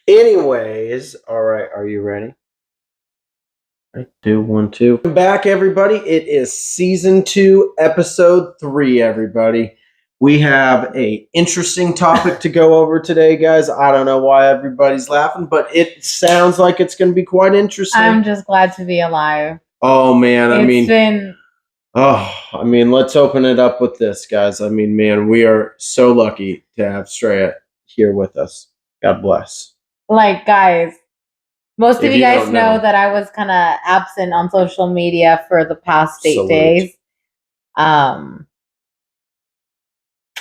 Anyways, all right, are you ready? Right, 2, 1, 2. Welcome back, everybody. It is season 2, episode 3. Everybody, we have a interesting topic to go over today, guys. I don't know why everybody's laughing, but it sounds like it's going to be quite interesting. I'm just glad to be alive. Oh man, let's open it up with this, guys. I mean, man, we are so lucky to have Straya here with us. God bless. Like, guys, most of you guys know that I was kind of absent on social media for the past 8 days. I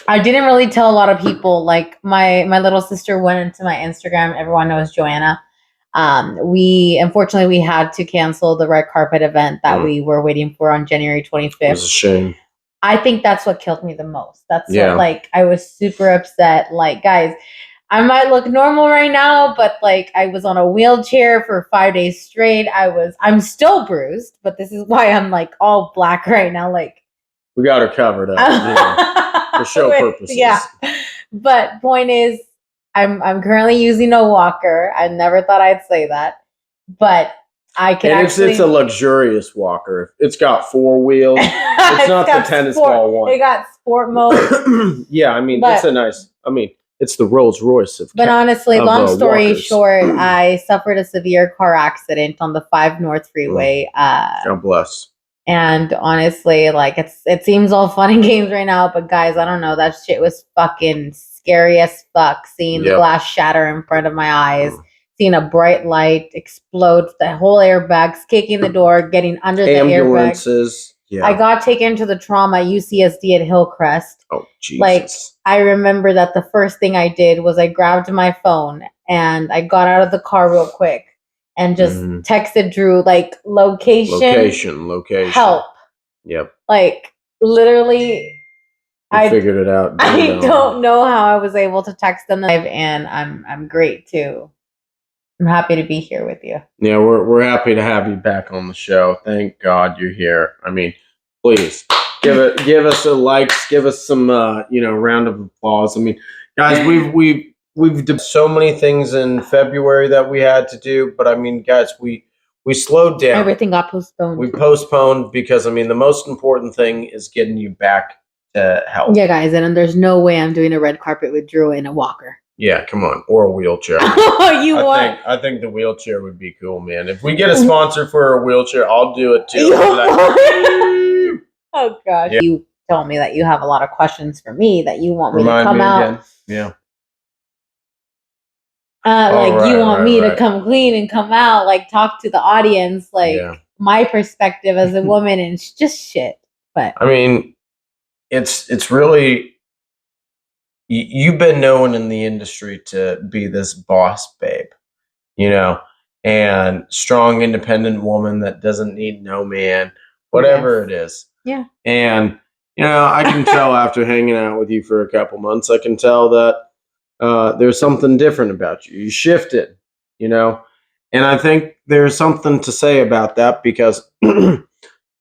didn't really tell a lot of people. Like, my little sister went into my Instagram. Everyone knows Joanna. We had to cancel the red carpet event that we were waiting for on January 25th. It was a shame. I think that's what killed me the most. What, like, I was super upset. Like, guys, I might look normal right now, but like, I was on a wheelchair for 5 days straight. I'm still bruised, but this is why I'm like all black right now. Like, we got her covered up for show purposes. Yeah, but point is, I'm currently using a walker. I never thought I'd say that, but I can it's a luxurious walker. It's got 4 wheels. It's not the tennis ball one. It got sport mode. Yeah, I mean, it's a nice. I mean, it's the Rolls Royce of. But honestly, long story short, I suffered a severe car accident on the 5 North Freeway. God bless. And honestly, like, it seems all fun and games right now, but guys, I don't know. That shit was fucking scary as fuck. Seeing the glass shatter in front of my eyes, seeing a bright light explode, the whole airbags, kicking the door, getting under the airbag. Yeah. I got taken to the trauma UCSD at Hillcrest. Oh, Jesus. Like, I remember that the first thing I did was I grabbed my phone and I got out of the car real quick and just texted Drew, like, location. Help. Yep. Like, literally, I figured it out. I don't know how I was able to text them live, and I'm great too. I'm happy to be here with you. Yeah, we're happy to have you back on the show. Thank God you're here. I mean, please give us a likes, give us some round of applause. I mean, guys, we've done so many things in February that we had to do, but I mean, guys, we slowed down. Everything got postponed. We postponed because, I mean, the most important thing is getting you back to health. Yeah, guys, and there's no way I'm doing a red carpet with Drew in a walker. Yeah, come on, or a wheelchair. I think the wheelchair would be cool, man. If we get a sponsor for a wheelchair, I'll do it too. Oh gosh, yeah. You told me that you have a lot of questions for me that you want me to come out. Again. Yeah. You want me to come clean and come out, like, talk to the audience, like, my perspective as a woman, and just shit. But I mean, it's really. You've been known in the industry to be this boss babe, and strong, independent woman that doesn't need no man, whatever it is. Yeah. And, I can tell after hanging out with you for a couple months, I can tell that there's something different about you. You shifted, and I think there's something to say about that because, I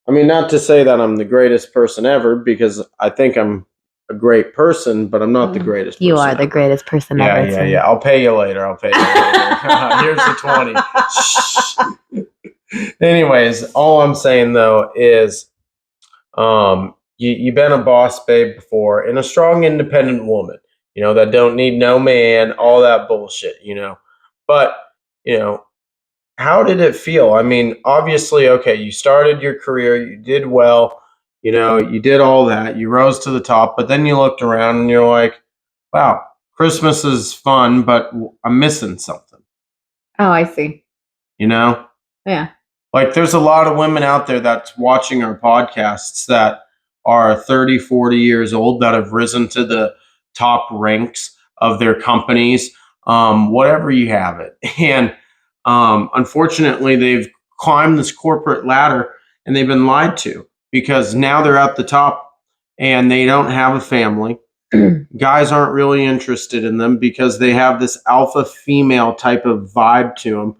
mean, not to say that I'm the greatest person ever, because I think I'm a great person, but I'm not the greatest person. You are the greatest person ever. Yeah. I'll pay you later. Here's the 20. Anyways, all I'm saying, though, is you've been a boss babe before and a strong, independent woman, that don't need no man, all that bullshit, But, how did it feel? I mean, obviously, okay, you started your career, you did well. You did all that. You rose to the top, but then you looked around and you're like, wow, Christmas is fun, but I'm missing something. Oh, I see. Yeah. Like, there's a lot of women out there that's watching our podcasts that are 30, 40 years old that have risen to the top ranks of their companies, whatever you have it. And unfortunately, they've climbed this corporate ladder and they've been lied to. Because now they're at the top and they don't have a family. Guys aren't really interested in them because they have this alpha female type of vibe to them.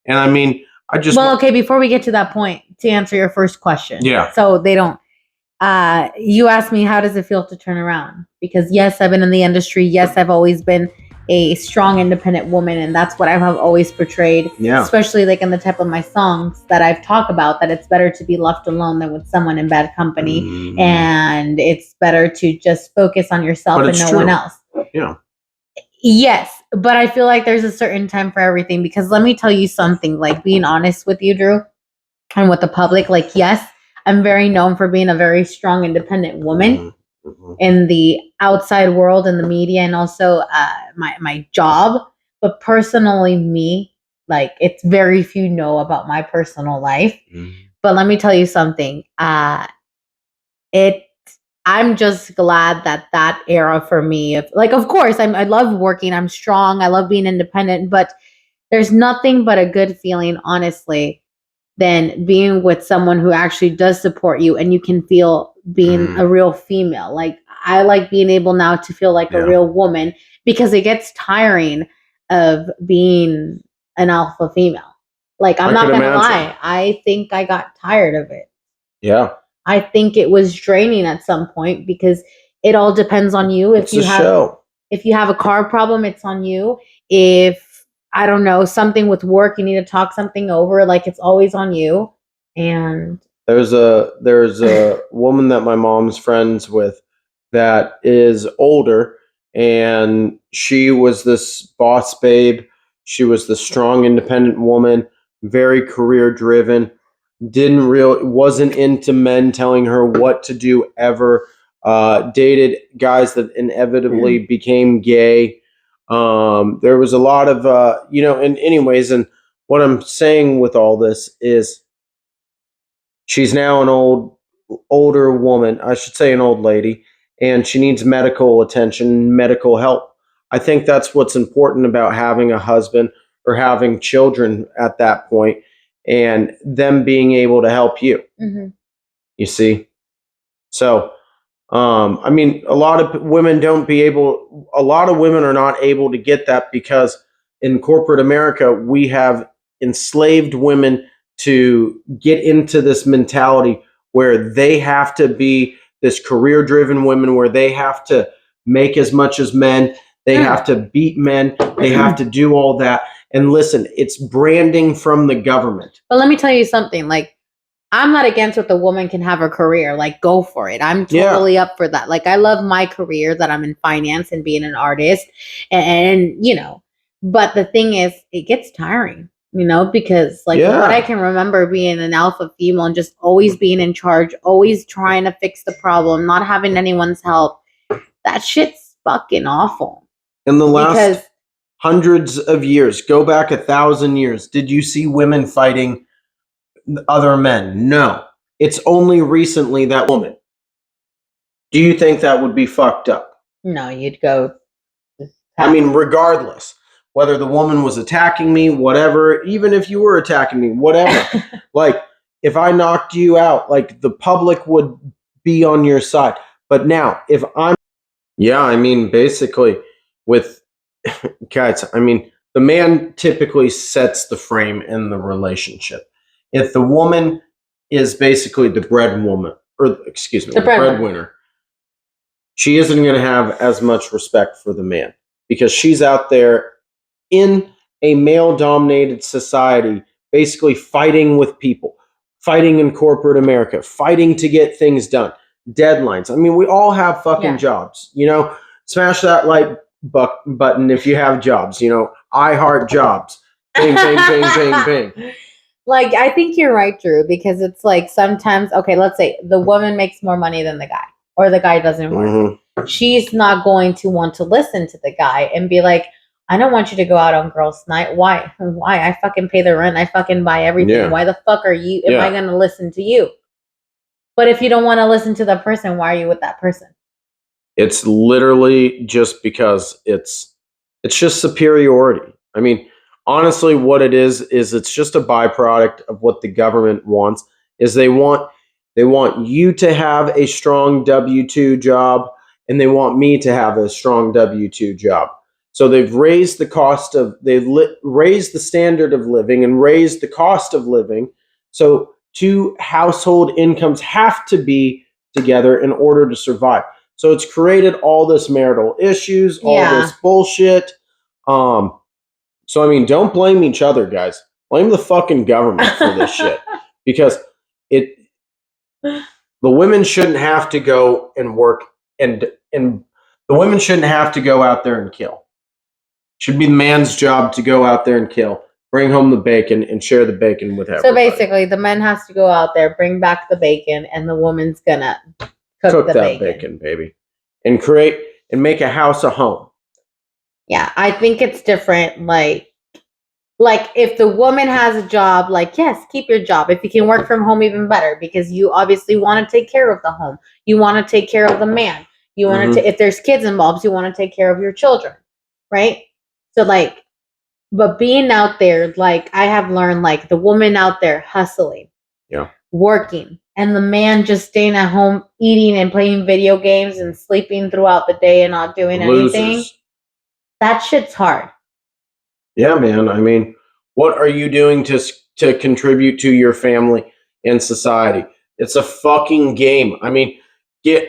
And I mean, okay, before we get to that point, to answer your first question. Yeah. So they don't, you asked me, how does it feel to turn around? Because yes, I've been in the industry. Yes, I've always been a strong, independent woman, and that's what I have always portrayed. Yeah. Especially like in the type of my songs that I've talked about, that it's better to be left alone than with someone in bad company, and it's better to just focus on yourself and no one else. Yeah. Yes, but I feel like there's a certain time for everything, because let me tell you something, like being honest with you, Drew, and with the public, like, yes, I'm very known for being a very strong, independent woman in the outside world, in the media, and also my job. But personally, me, like, it's very few know about my personal life. But let me tell you something. I'm just glad that era for me, of course, I love working. I'm strong. I love being independent, but there's nothing but a good feeling, honestly, than being with someone who actually does support you, and you can feel being a real female. Like, I like being able now to feel like a real woman, because it gets tiring of being an alpha female. Like, I'm not gonna lie, I think I got tired of it. Yeah. I think it was draining at some point, because it all depends on you. If you have a car problem, it's on you. If, I don't know, something with work, you need to talk something over, like, it's always on you. And there's a woman that my mom's friends with that is older, and she was this boss babe. She was the strong, independent woman, very career driven. Wasn't into men telling her what to do ever. Dated guys that inevitably became gay. There was a lot of and anyways, and what I'm saying with all this is, she's now an older woman, I should say an old lady, and she needs medical attention, medical help. I think that's what's important about having a husband or having children at that point, and them being able to help you. You see? So, I mean, a lot of women are not able to get that, because in corporate America, we have enslaved women to get into this mentality where they have to be this career driven women, where they have to make as much as men. They have to beat men. They have to do all that. And listen, it's branding from the government. But let me tell you something, like, I'm not against what the woman can have a career. Like, go for it. I'm totally up for that. Like, I love my career, that I'm in finance and being an artist, and but the thing is, it gets tiring, because what I can remember being an alpha female and just always being in charge, always trying to fix the problem, not having anyone's help. That shit's fucking awful. In the last hundreds of years, go back 1,000 years, did you see women fighting other men? No. It's only recently that woman. Do you think that would be fucked up? No, you'd go. I mean, regardless, whether the woman was attacking me, whatever, even if you were attacking me, whatever. Like, if I knocked you out, like, the public would be on your side. But now, I mean, basically, with guys, I mean, the man typically sets the frame in the relationship. If the woman is basically the breadwinner, she isn't going to have as much respect for the man, because she's out there in a male-dominated society, basically fighting with people, fighting in corporate America, fighting to get things done, deadlines. I mean, we all have fucking jobs, Smash that like button if you have jobs, I heart jobs. Bing, bing, bing, bing, bing. Like, I think you're right, Drew, because it's like sometimes, okay, let's say the woman makes more money than the guy, or the guy doesn't work. She's not going to want to listen to the guy and be like, I don't want you to go out on girls' night. Why? I fucking pay the rent. I fucking buy everything. Yeah. Why the fuck am I going to listen to you? But if you don't want to listen to the person, why are you with that person? It's literally just because it's just superiority. I mean, honestly, what it is it's just a byproduct of what the government wants. Is they want you to have a strong W-2 job, and they want me to have a strong W-2 job. So they've raised raised the standard of living and raised the cost of living. So two household incomes have to be together in order to survive. So it's created all this marital issues, all this bullshit. So I mean, don't blame each other, guys. Blame the fucking government for this shit, because the women shouldn't have to go and work, and the women shouldn't have to go out there and kill. Should be the man's job to go out there and kill, bring home the bacon, and share the bacon with everybody. So basically, the man has to go out there, bring back the bacon, and the woman's gonna cook that bacon, baby, and create and make a house a home. Yeah, I think it's different. Like if the woman has a job, like, yes, keep your job. If you can work from home, even better, because you obviously want to take care of the home. You want to take care of the man. You want to, if there's kids involved, you want to take care of your children, right? So like, but being out there, like I have learned, like the woman out there hustling, working, and the man just staying at home, eating and playing video games and sleeping throughout the day and not doing anything. That shit's hard. Yeah, man. I mean, what are you doing to contribute to your family and society? It's a fucking game. I mean,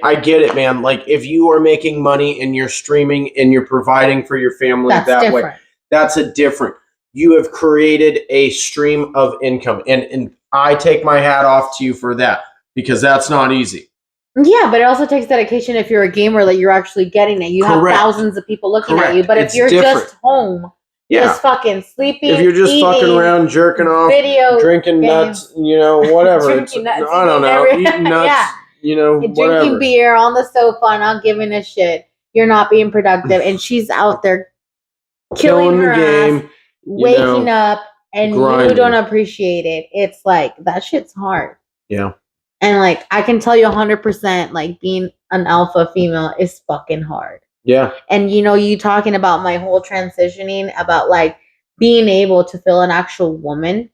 I get it, man. Like, if you are making money and you're streaming and you're providing for your family way, that's a different. You have created a stream of income, and I take my hat off to you for that, because that's not easy. Yeah, but it also takes dedication if you're a gamer that you're actually getting it. You have thousands of people looking at you. But if you're just home, just fucking sleeping, if you're just eating, fucking around, jerking off, drinking nuts, whatever. Drinking nuts, I don't know, eating nuts, drinking whatever. beer on the sofa, not giving a shit. You're not being productive, and she's out there killing her game, ass, waking up, and grinding. You don't appreciate it. It's like, that shit's hard. Yeah. And like, I can tell you 100%, like being an alpha female is fucking hard. Yeah. And you talking about my whole transitioning, about like being able to feel an actual woman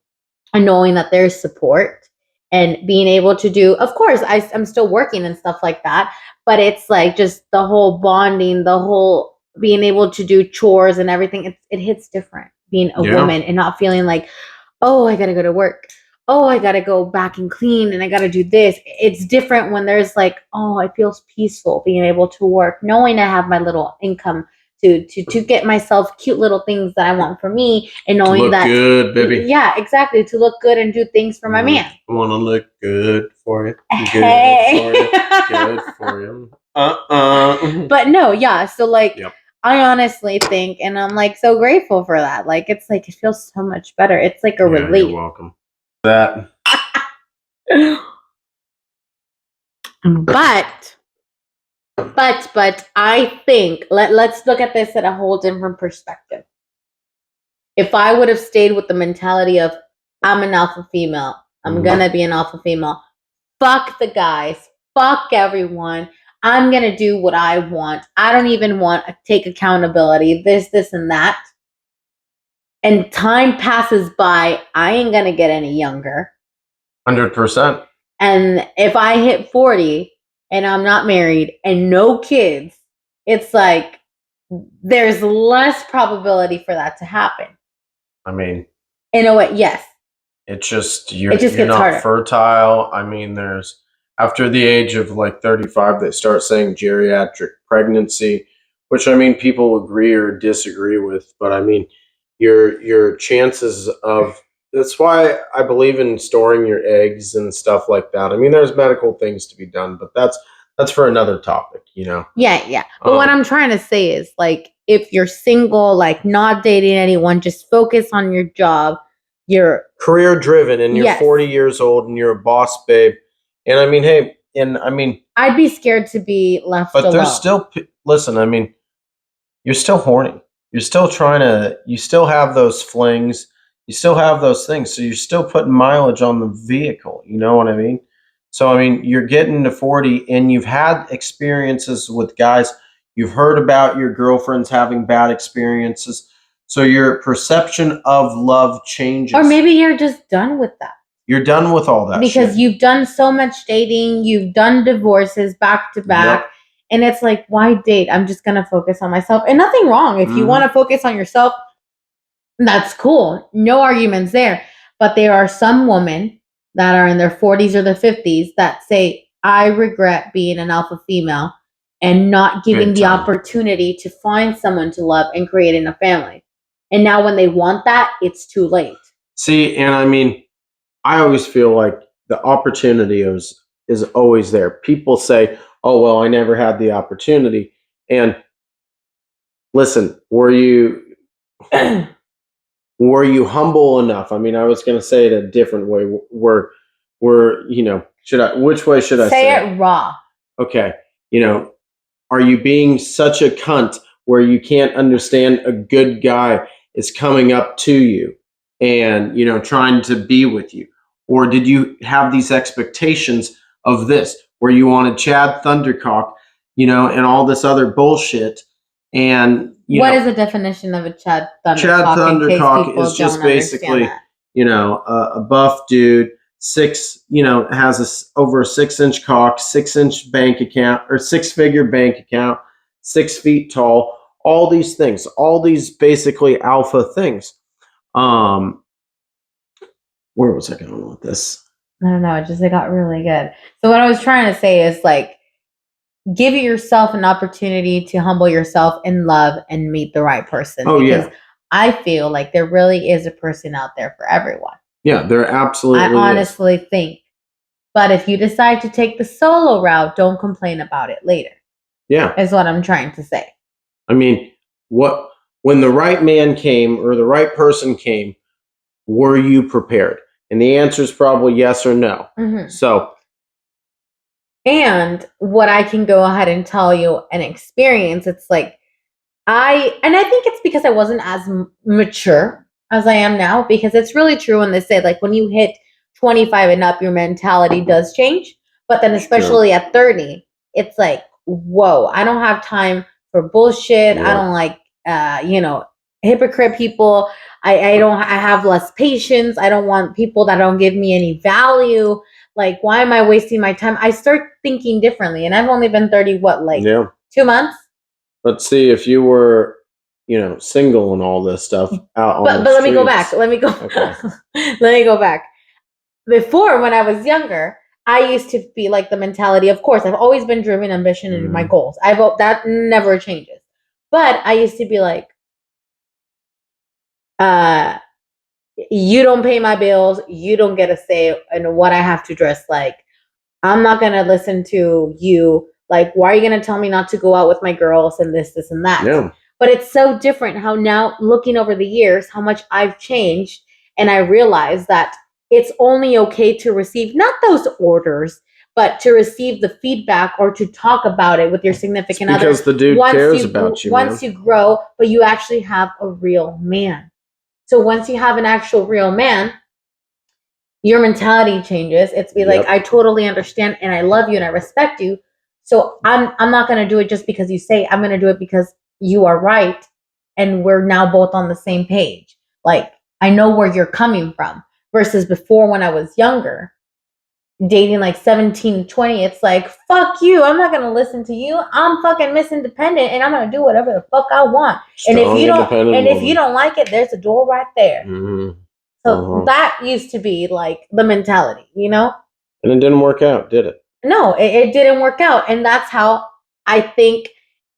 and knowing that there's support and being able to do, of course, I'm still working and stuff like that, but it's like just the whole bonding, the whole being able to do chores and everything. It hits different being a woman and not feeling like, oh, I got to go to work. Oh, I got to go back and clean and I got to do this. It's different when there's like, oh, it feels peaceful being able to work, knowing I have my little income to get myself cute little things that I want for me, and knowing that good, baby. Yeah, exactly. To look good and do things for my man. I want to look good for you. Good for you. But no, yeah. So like, I honestly think, and I'm like so grateful for that. Like, it's like, it feels so much better. It's like a relief. You're welcome. That. But I think let's look at this at a whole different perspective. If I would have stayed with the mentality of, I'm an alpha female, I'm gonna be an alpha female, fuck the guys, fuck everyone, I'm gonna do what I want, I don't even want to take accountability, this and that, and time passes by, I ain't gonna get any younger. 100%. And if I hit 40 and I'm not married and no kids, it's like there's less probability for that to happen. I mean, in a way, yes. It's just you're not harder. Fertile. I mean, there's after the age of like 35, they start saying geriatric pregnancy, which I mean people agree or disagree with, but I mean your chances of, that's why I believe in storing your eggs and stuff like that. I mean, there's medical things to be done, but that's for another topic, Yeah. But what I'm trying to say is, like, if you're single, like not dating anyone, just focus on your job. You're career driven and you're 40 years old and you're a boss babe. And I mean, hey, and I mean, I'd be scared to be left alone. But there's still, listen, I mean, you're still horny. You're still you still have those flings. You still have those things. So you're still putting mileage on the vehicle. You know what I mean? So, I mean, you're getting to 40 and you've had experiences with guys. You've heard about your girlfriends having bad experiences. So your perception of love changes. Or maybe you're just done with that. You're done with all that because you've done so much dating. You've done divorces back to back. Yep. And it's like, why date? I'm just going to focus on myself. And nothing wrong. If you want to focus on yourself, that's cool. No arguments there. But there are some women that are in their 40s or their 50s that say, I regret being an alpha female and not giving Good the time. opportunity to find someone to love and creating a family. And now when they want that, it's too late. See, and I mean, I always feel like the opportunity is always there. People say, "Oh, well, I never had the opportunity." And listen, were you humble enough? I mean, I was going to say it a different way. Were which way should I say it raw? Okay, are you being such a cunt where you can't understand a good guy is coming up to you and trying to be with you? Or did you have these expectations of this where you wanted Chad Thundercock, and all this other bullshit? And what is the definition of a Chad Thundercock? Chad Thundercock is just basically a buff dude, has over a 6-inch cock, 6-inch bank account, or 6-figure bank account, 6 feet tall, all these things, all these basically alpha things. Where was I going with this? I don't know. It got really good. So what I was trying to say is like, give yourself an opportunity to humble yourself in love and meet the right person. Oh, because yeah. I feel like there really is a person out there for everyone. Yeah, there absolutely is. I honestly think. But if you decide to take the solo route, don't complain about it later. Yeah. Is what I'm trying to say. I mean, when the right man came or the right person came, were you prepared? And the answer is probably yes or no. Mm-hmm. So. And what I can go ahead and tell you and experience, it's like I think it's because I wasn't as mature as I am now, because it's really true when they say like when you hit 25 and up, your mentality does change. But then especially at 30, it's like, whoa, I don't have time for bullshit. Yeah. I don't like, hypocrite people. I have less patience. I don't want people that don't give me any value. Like, why am I wasting my time? I start thinking differently. And I've only been 30, 2 months? Let's see, if you were, single and all this stuff out on but let me go back. Let me go back. Before, when I was younger, I used to be like the mentality, of course, I've always been driven, ambition, and my goals. That never changes. But I used to be like, you don't pay my bills. You don't get a say in what I have to dress like. I'm not going to listen to you. Like, why are you going to tell me not to go out with my girls and this and that? Yeah. But it's so different how now, looking over the years, how much I've changed. And I realize that it's only okay to receive, not those orders, but to receive the feedback or to talk about it with your significant other. Because the dude cares about you. Once you grow, but you actually have a real man. So once you have an actual real man, your mentality changes. It's like, I totally understand and I love you and I respect you. So I'm not going to do it just because you say. I'm going to do it because you are right. And we're now both on the same page. Like, I know where you're coming from. Versus before, when I was younger, dating like 17, 20, it's like, fuck you. I'm not going to listen to you. I'm fucking Miss Independent and I'm going to do whatever the fuck I want. And if you don't like it, there's a door right there. Mm-hmm. So that used to be like the mentality, And it didn't work out, did it? No, it didn't work out. And that's how I think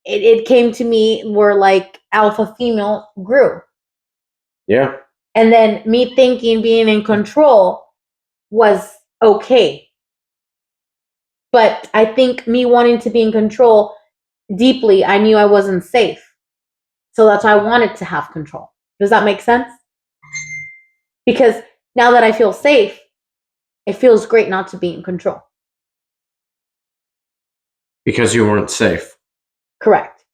it came to me, where like alpha female grew. Yeah. And then me thinking being in control was okay. But I think me wanting to be in control deeply, I knew I wasn't safe. So that's why I wanted to have control. Does that make sense? Because now that I feel safe, it feels great not to be in control. Because you weren't safe. Correct.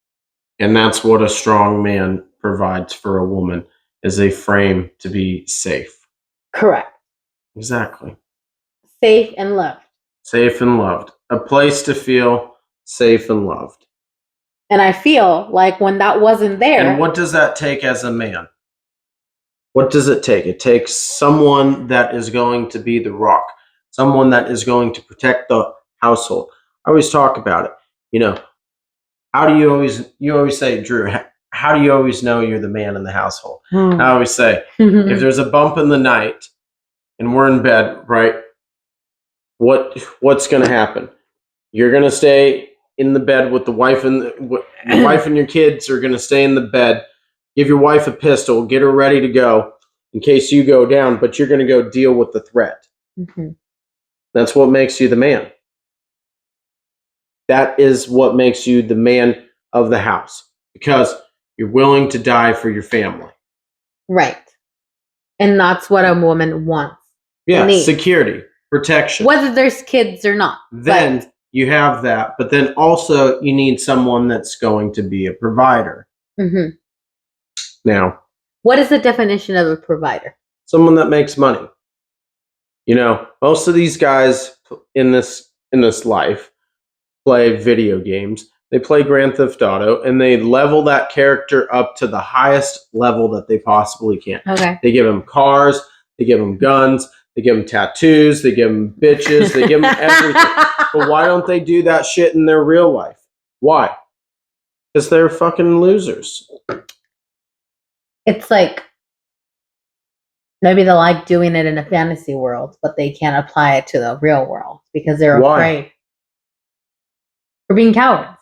And that's what a strong man provides for a woman, is a frame to be safe. Correct. Exactly. Safe and loved. Safe and loved. A place to feel safe and loved. And I feel like when that wasn't there. And what does that take as a man? What does it take? It takes someone that is going to be the rock, someone that is going to protect the household. I always talk about it. How do you always say, Drew, how do you always know you're the man in the household? I always say, if there's a bump in the night and we're in bed, right? What's going to happen? You're going to stay in the bed with the wife and the wife and your kids are going to stay in the bed. Give your wife a pistol. Get her ready to go in case you go down, but you're going to go deal with the threat. Mm-hmm. That's what makes you the man. That is what makes you the man of the house, because you're willing to die for your family. Right. And that's what a woman wants. Yeah, security, protection. Whether there's kids or not. Then you have that, but then also you need someone that's going to be a provider. Mm-hmm. Now, what is the definition of a provider? Someone that makes money. You know, most of these guys in this life play video games. They play Grand Theft Auto, and they level that character up to the highest level that they possibly can. Okay. They give them cars, they give them guns, they give them tattoos, they give them bitches, they give them everything. But why don't they do that shit in their real life? Why? Because they're fucking losers. It's like maybe they like doing it in a fantasy world, but they can't apply it to the real world because they're afraid. For being cowards.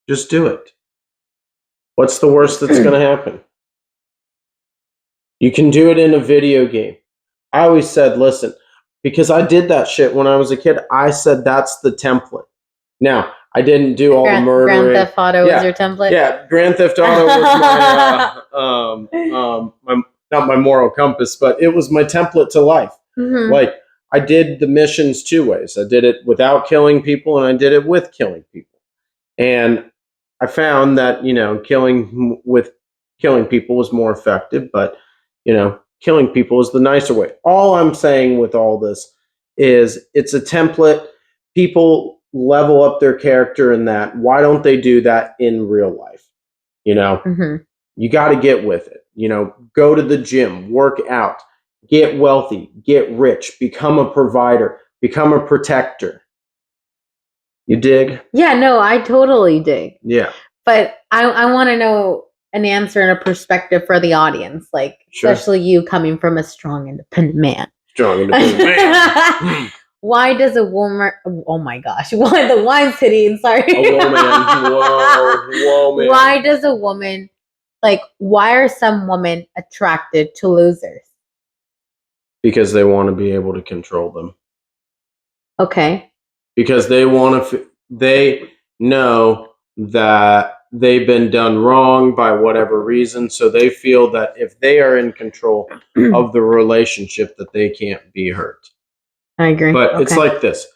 Just do it. What's the worst that's going to happen? You can do it in a video game. I always said, listen, because I did that shit when I was a kid, I said that's the template. Now, I didn't do all the murdering. Grand Theft Auto was your template? Yeah, Grand Theft Auto was my, not my moral compass, but it was my template to life. Mm-hmm. Like, I did the missions two ways. I did it without killing people, and I did it with killing people. And I found that, you know, killing people was more effective, but, you know, killing people is the nicer way. All I'm saying with all this is it's a template. People level up their character in that. Why don't they do that in real life? You know, You got to get with it. You know, go to the gym, work out, get wealthy, get rich, become a provider, become a protector. You dig? Yeah, no, I totally dig. Yeah. But I want to know an answer and a perspective for the audience, like, especially you coming from a strong, independent man. Strong, independent man. Why does a woman, oh my gosh, why the wine's hitting, sorry. A woman, whoa, man. Why does a woman, like, why are some women attracted to losers? Because they want to be able to control them. Okay. Because they want to, they know that they've been done wrong by whatever reason, so they feel that if they are in control of the relationship, that they can't be hurt. I agree. But it's like this.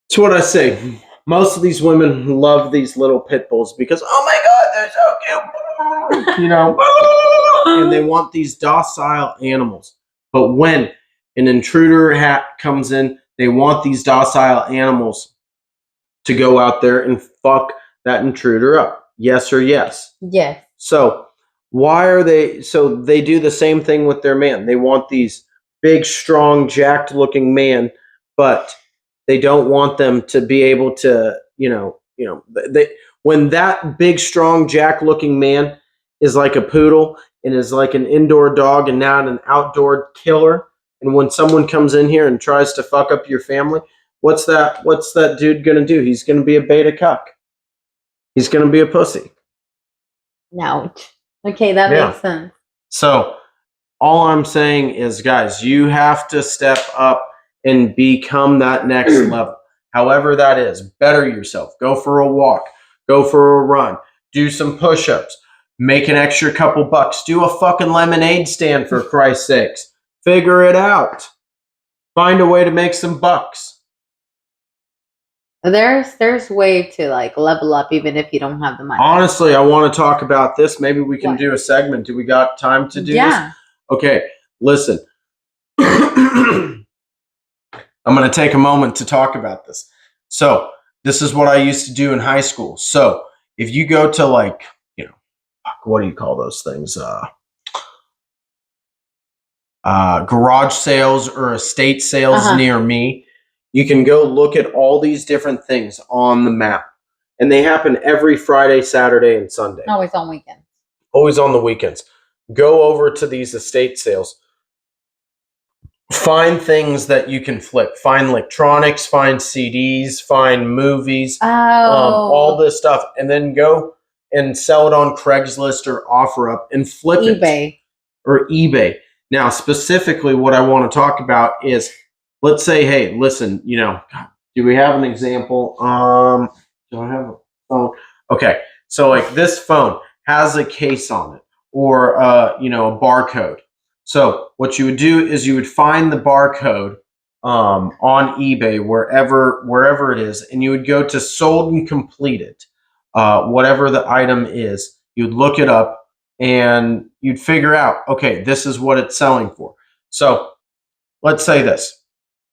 It's what I say. Most of these women love these little pit bulls because, oh my God, they're so cute. You know, and they want these docile animals. But when an intruder comes in, they want these docile animals to go out there and fuck that intruder up. Yes or yes? Yes. So why are they, so they do the same thing with their man. They want these big, strong, jacked looking man, but they don't want them to be able to, when that big, strong, jack looking man is like a poodle and is like an indoor dog and not an outdoor killer. And when someone comes in here and tries to fuck up your family, what's that dude going to do? He's going to be a beta cuck. He's going to be a pussy. No. Okay, that makes sense. So all I'm saying is, guys, you have to step up and become that next level. However that is, better yourself. Go for a walk. Go for a run. Do some push-ups. Make an extra couple bucks. Do a fucking lemonade stand, for Christ's sakes. Figure it out. Find a way to make some bucks. There's way to like level up even if you don't have the money. Honestly, I want to talk about this. Maybe we can do a segment. Do we got time to do this? Okay, listen. I'm going to take a moment to talk about this. So, this is what I used to do in high school. So, if you go to like, what do you call those things? Garage sales or estate sales near me, you can go look at all these different things on the map. And they happen every Friday, Saturday, and Sunday. Always on weekends. Always on the weekends. Go over to these estate sales. find things that you can flip. Find electronics, find CDs, find movies, all this stuff, and then go and sell it on Craigslist or OfferUp and flip eBay. Or eBay. Now, specifically, what I want to talk about is, let's say, hey, listen, you know, do we have an example? Do I have a phone? Okay, so like this phone has a case on it, or you know, a barcode. So what you would do is you would find the barcode on eBay, wherever it is, and you would go to sold and completed, whatever the item is. You'd look it up and you'd figure out, okay, this is what it's selling for. So let's say this: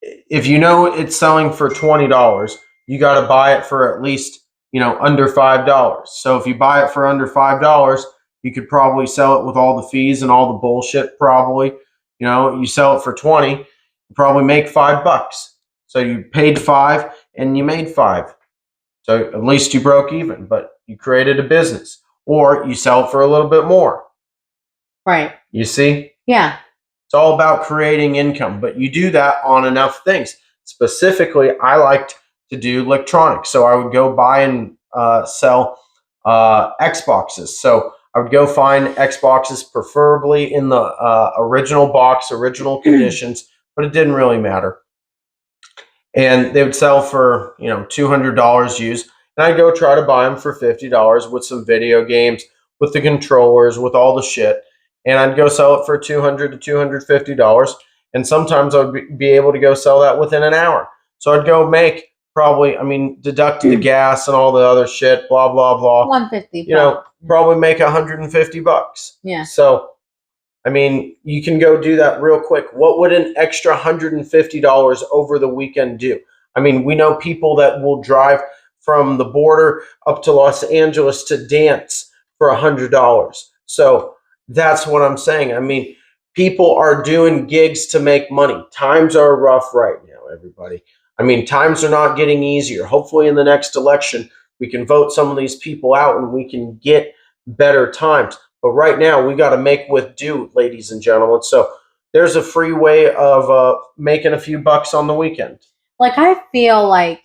if you know it's selling for $20, you got to buy it for at least, you know, under $5. So if you buy it for under $5, you could probably sell it with all the fees and all the bullshit. Probably, you know, you sell it for 20, you probably make $5. So you paid 5 and you made 5. So at least you broke even, but you created a business. Or you sell it for a little bit more. Right. You see? Yeah. It's all about creating income, but you do that on enough things. Specifically, I liked to do electronics. So I would go buy and sell Xboxes. So I would go find Xboxes, preferably in the original box, original conditions, but it didn't really matter. And they would sell for, you know, $200 used. And I'd go try to buy them for $50 with some video games, with the controllers, with all the shit. And I'd go sell it for $200 to $250. And sometimes I'd be able to go sell that within an hour. So I'd go make probably, I mean, deduct the gas and all the other shit, blah, blah, blah. 150. You know, probably make $150. Yeah. So, I mean, you can go do that real quick. What would an extra $150 over the weekend do? I mean, we know people that will drive from the border up to Los Angeles to dance for $100. So that's what I'm saying. I mean, people are doing gigs to make money. Times are rough right now, everybody. I mean, times are not getting easier. Hopefully in the next election, we can vote some of these people out and we can get better times. But right now, we got to make with do, ladies and gentlemen. So there's a free way of making a few bucks on the weekend. Like, I feel like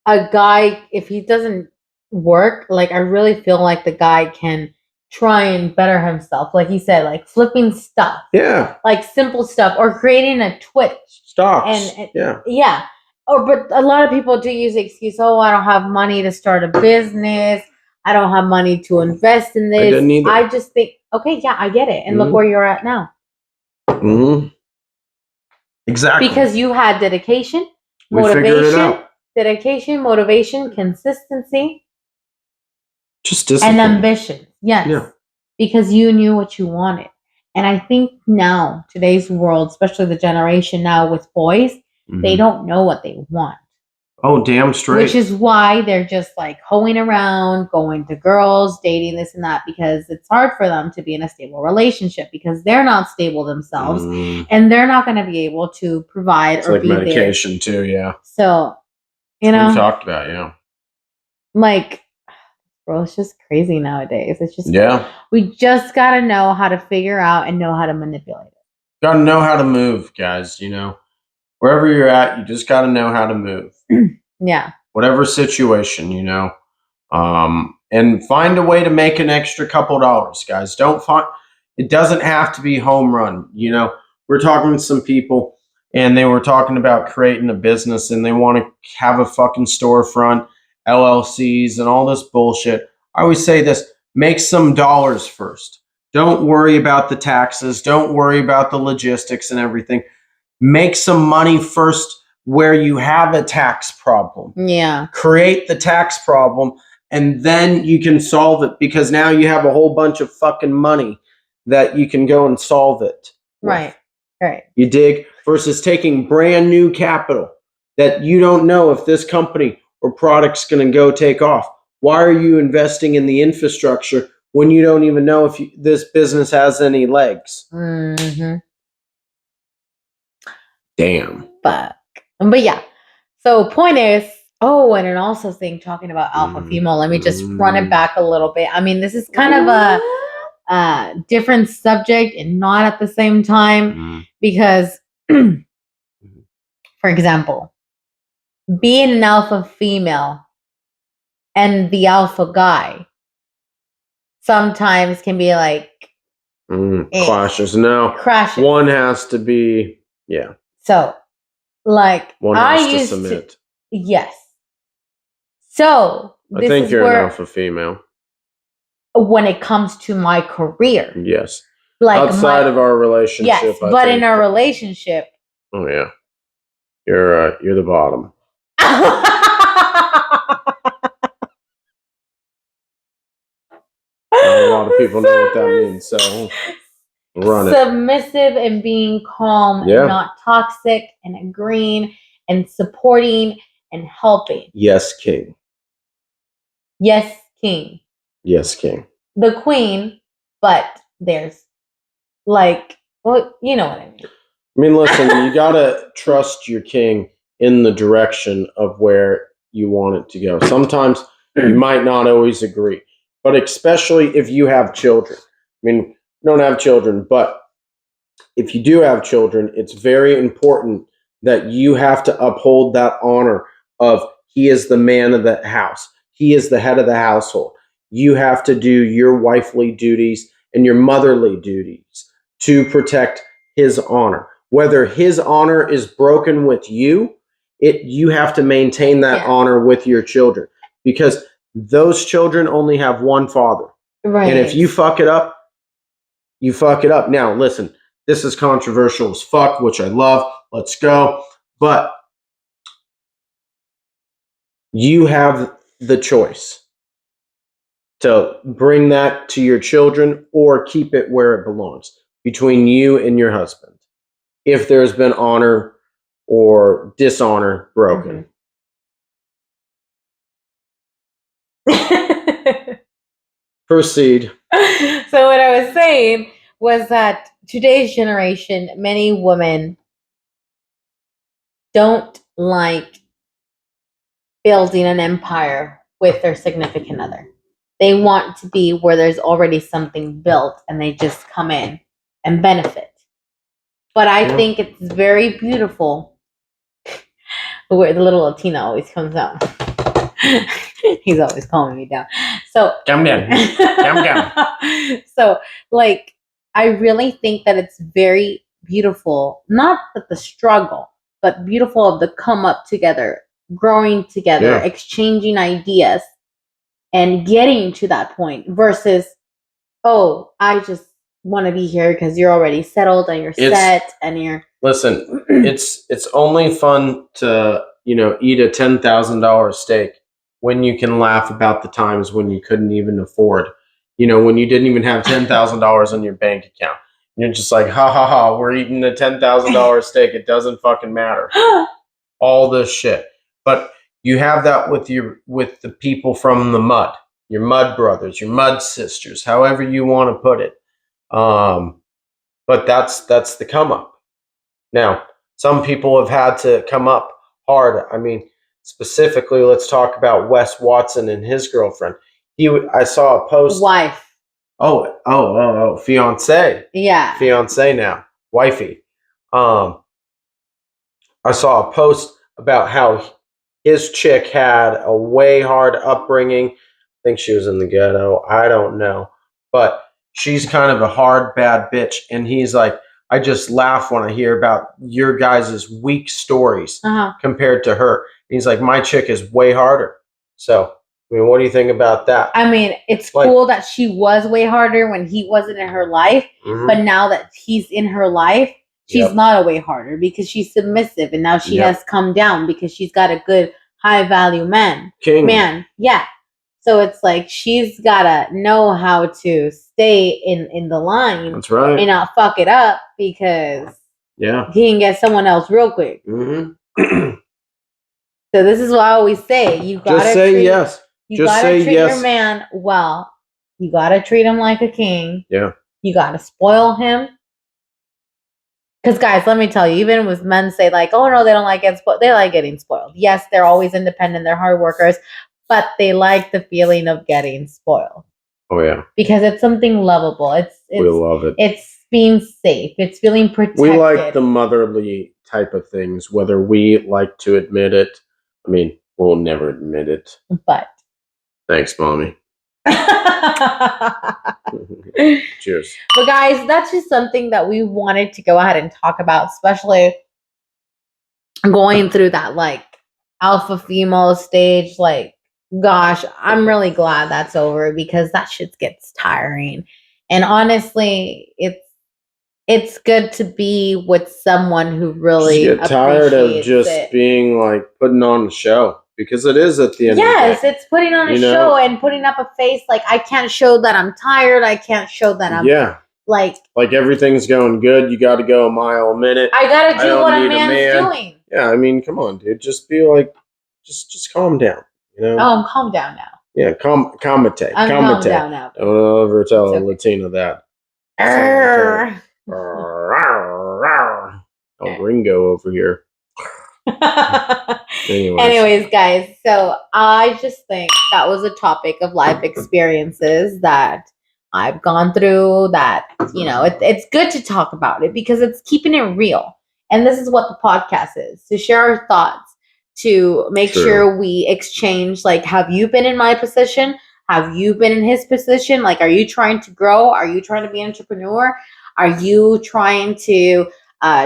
a guy, if he doesn't work, like, I really feel like the guy can try and better himself. Like he said, like flipping stuff. Yeah. Like simple stuff, or creating a Twitch. Stocks. And yeah. Yeah. Oh, but a lot of people do use the excuse, oh, I don't have money to start a business. I don't have money to invest in this. I didn't either. I just think, okay, yeah, I get it. And look where you're at now. Mm-hmm. Exactly. Because you had dedication, motivation, consistency. Just discipline. And ambition. Yes. Yeah. Because you knew what you wanted. And I think now, today's world, especially the generation now with boys, they don't know what they want. Oh, damn straight. Which is why they're just like hoeing around, going to girls, dating this and that, because it's hard for them to be in a stable relationship because they're not stable themselves and they're not going to be able to provide it's or like be medication there. Too, yeah. So, you know. We talked about, yeah. Like, bro, it's just crazy nowadays. It's just, yeah. We just got to know how to figure out and know how to manipulate it. Got to know how to move, guys, you know. Wherever you're at, you just got to know how to move. Yeah. Whatever situation, you know. And find a way to make an extra couple dollars, guys. It doesn't have to be home run. You know, we're talking to some people and they were talking about creating a business and they want to have a fucking storefront, LLCs and all this bullshit. I always say this, make some dollars first. Don't worry about the taxes. Don't worry about the logistics and everything. Make some money first where you have a tax problem. Yeah. Create the tax problem and then you can solve it because now you have a whole bunch of fucking money that you can go and solve it. Right. Right. You dig? Versus taking brand new capital that you don't know if this company or product's going to go take off. Why are you investing in the infrastructure when you don't even know if this business has any legs? Mm-hmm. Damn. But yeah. So point is, and then also talking about alpha female, let me just run it back a little bit. I mean, this is kind of a different subject and not at the same time because for example, being an alpha female and the alpha guy sometimes can be like clashes. No, crashes. One has to be, yeah. So, like, one has to submit. Yes. So I think you're an alpha female when it comes to my career. Yes. Like outside of our relationship. Yes, but in our relationship. Oh yeah, you're the bottom. Not a lot of people know what that means, so run it. Submissive and being calm and not toxic and agreeing and supporting and helping. Yes, king. Yes, king. Yes, king. The queen, but there's like, well, you know what I mean. I mean, listen, you gotta trust your king in the direction of where you want it to go. Sometimes you might not always agree, but especially if you have children. I mean, you don't have children, but if you do have children, it's very important that you have to uphold that honor of he is the man of the house. He is the head of the household. You have to do your wifely duties and your motherly duties to protect his honor. Whether his honor is broken with you, you have to maintain that honor with your children, because those children only have one father. Right. And if you fuck it up, you fuck it up. Now, listen, this is controversial as fuck, which I love. Let's go. But you have the choice to bring that to your children or keep it where it belongs between you and your husband, if there's been honor or dishonor broken. Proceed. So what I was saying was that today's generation, many women don't like building an empire with their significant other. They want to be where there's already something built and they just come in and benefit. But I think it's very beautiful where the little Latina always comes out. He's always calming me down. So calm down. Calm down. So, like, I really think that it's very beautiful. Not that the struggle, but beautiful of the come up together, growing together, exchanging ideas, and getting to that point. Versus, oh, I just want to be here because you're already settled and you're set and you're. Listen, it's only fun to eat a $10,000 steak when you can laugh about the times when you couldn't even afford, when you didn't even have $10,000 in your bank account. You're just like, ha ha ha, we're eating a $10,000 steak. It doesn't fucking matter. All this shit. But you have that with the people from the mud, your mud brothers, your mud sisters, however you want to put it. But that's the come up. Now, some people have had to come up hard. I mean, specifically, let's talk about Wes Watson and his girlfriend. I saw a post. Wife. Oh, fiance. Yeah. Fiance now. Wifey. I saw a post about how his chick had a way hard upbringing. I think she was in the ghetto. I don't know. But she's kind of a hard, bad bitch. And he's like, I just laugh when I hear about your guys' weak stories compared to her. And he's like, my chick is way harder. So, I mean, what do you think about that? I mean, it's cool that she was way harder when he wasn't in her life. Mm-hmm. But now that he's in her life, she's not a way harder because she's submissive. And now she has come down because she's got a good, high-value man. King. Man, yeah. So it's like she's gotta know how to stay in the line. That's right. And not fuck it up because he can get someone else real quick. Mm-hmm. So this is what I always say. You gotta just say yes. You gotta treat your man well. You gotta treat him like a king. Yeah. You gotta spoil him. Because guys, let me tell you, even with men say like, oh no, they don't like getting spoiled. They like getting spoiled. Yes, they're always independent. They're hard workers. But they like the feeling of getting spoiled. Oh yeah. Because it's something lovable. We love it. being safe. It's feeling protected. We like the motherly type of things, whether we like to admit it. I mean, we'll never admit it. But. Thanks, Mommy. Cheers. But guys, that's just something that we wanted to go ahead and talk about, especially going through that like alpha female stage. Like, gosh, I'm really glad that's over because that shit gets tiring. And honestly, it's good to be with someone who really just get tired of just being like putting on a show, because it is at the end of the day. Yes, it's putting on a show and putting up a face. Like, I can't show that I'm tired. I can't show that I'm like everything's going good. You got to go a mile a minute. I got to do what a man's doing. Yeah, I mean, come on, dude. Just be like, just calm down. You know? Oh, I'm calm down now. Yeah, calmate. I'm calm down now. Don't ever tell a Latina that. Oh, Ringo over here. Anyways, guys, so I just think that was a topic of life experiences that I've gone through, that, you know, it's good to talk about it because it's keeping it real. And this is what the podcast is, to share our thoughts, to make sure we exchange, like, have you been in my position? Have you been in his position? Like, are you trying to grow? Are you trying to be an entrepreneur? Are you trying to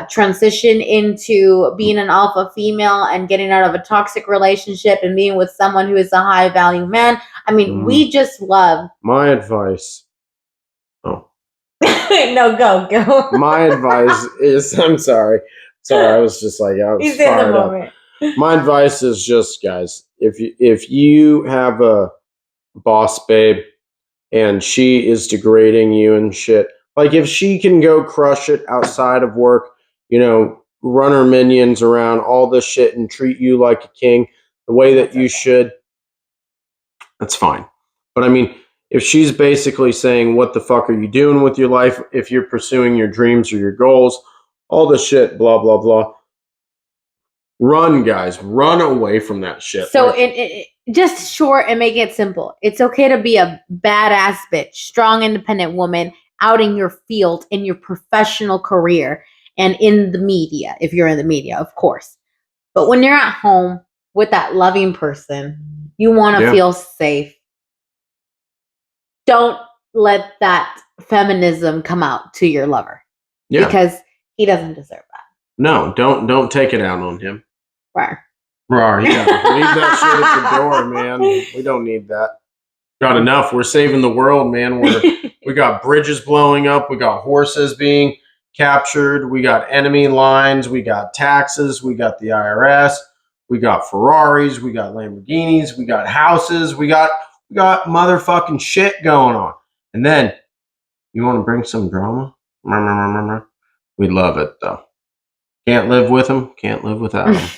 transition into being an alpha female and getting out of a toxic relationship and being with someone who is a high value man? I mean, we just love. My advice. Oh. No, go. My advice is, I'm sorry. I was just like, I was fired up. My advice is just, guys, if you have a boss babe and she is degrading you and shit, like, if she can go crush it outside of work, you know, run her minions around, all this shit, and treat you like a king the way that you should, that's fine. But I mean, if she's basically saying, what the fuck are you doing with your life? If you're pursuing your dreams or your goals, all this shit, blah, blah, blah. Run, guys. Run away from that shit. So it just short and make it simple. It's okay to be a badass bitch, strong, independent woman out in your field, in your professional career, and in the media, if you're in the media, of course. But when you're at home with that loving person, you want to feel safe. Don't let that feminism come out to your lover. Yeah. Because he doesn't deserve that. No, don't take it out on him. Right. Rawr, yeah. Leave that shit at the door, man. We don't need that. Got enough. We're saving the world, man. We got bridges blowing up. We got horses being captured. We got enemy lines. We got taxes. We got the IRS. We got Ferraris. We got Lamborghinis. We got houses. We got motherfucking shit going on. And then, you want to bring some drama? We love it, though. Can't live with him. Can't live without him.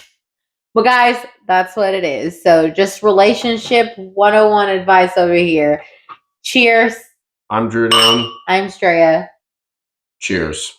Well, guys, that's what it is. So just relationship 101 advice over here. Cheers. I'm Drew Down. I'm Straya. Cheers.